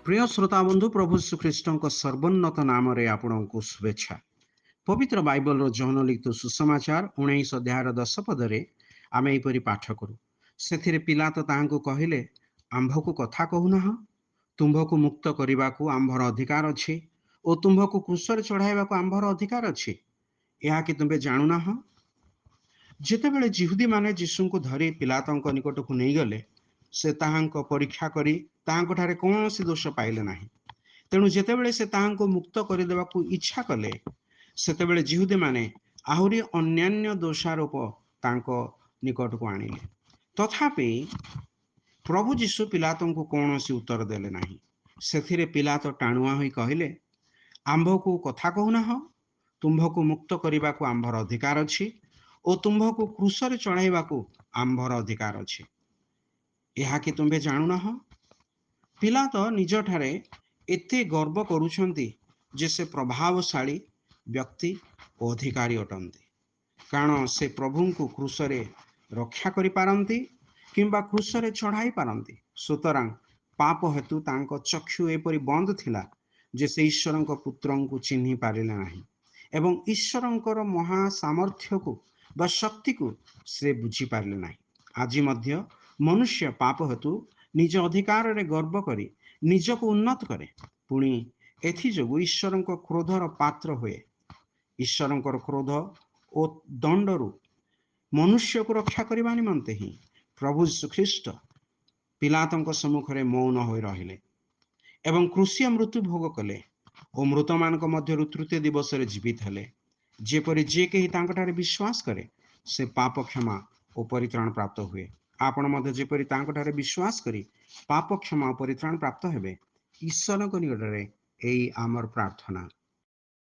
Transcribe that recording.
प्रिय श्रोता बंधु प्रभु श्रीकृष्ण सर्वोन्नत नाम आपको शुभेच्छा। पवित्र बाइबल जौन लिखित सुसमाचार 19 अध्याय 10 पदरे आम यहपरी पाठ करूँ। से पिलातो ताहांकु कहिले, आंभ को कथा कहूना, तुम्भ को मुक्त करने को आंभर अधिकार अच्छी और तुम्भ को क्रूसरे चढ़ाइबा आंभर अधिकार अच्छी, यह कि तुम्हें जाणुना। जेतेबेले जिहुदी माने यीशु को धरी पिलातों निकट को नहीं गले, से ताहांको परीक्षा करी ताहांको ठारे कौनसी दोष पाइले नाही। तेणु जेतेबेले से ताहांको मुक्त करदेवाकू इच्छा कले, सेतेबेले जिहुदी माने आहुरी अन्यान्य दोषारोप तांको निकट को आनिले। तथापि प्रभु यीशु पिलातों को कौनसी उत्तर देले नाही। सेथिरे पिलातो टाणुआ होई कहिले, आंभ को कथा कहूना, तुम्भ को मुक्त करने को आंभर अधिकार अच्छी और तुम्भ को क्रूसरे चढ़ाइबा आंभर अधिकार अच्छी, यह कि तुम्हें जाणुना। पिलातो निज ठारे एते गर्व करुछंती जे से प्रभावशाली व्यक्ति और अधिकारी अटंती, कारण से प्रभु को क्रूसरे रक्षा करि पारंती किंबा क्रूसरे चढ़ाई पारंती। सुतरां पाप हेतु तांको चक्षु एपरि बंद थिला जे से ईश्वरंको पुत्रंको चिन्हि पारिले नाही एवं ईश्वरंकर महा सामर्थ्य को बा शक्ति को से बुझी पारिले नाही। आज मध्य मनुष्य पाप हेतु निज अधिकार रे गर्व करी निज को उन्नत करे, पुणी एथि जोगु ईश्वरंको क्रोधर पात्र हुए। ईश्वरंकर क्रोध और दंडरू मनुष्य को रक्षा करने निमंते ही प्रभु यीशु ख्रीष्ट पिलातों सम्मुख में मौन हो रहिले एवं क्रूसीय मृत्यु भोग कले और मृत मान मध्य तृतीय दिवस जीवित हेले, जेपरी जे कहीं तांकठारे विश्वास करे से पाप क्षमा और परित्राण प्राप्त हुए। आपण मध्य जेपरी तांकठारे विश्वास करी पाप क्षमा और परित्राण प्राप्त हेबे, ईश्वर निकटरे एई आमर प्रार्थना।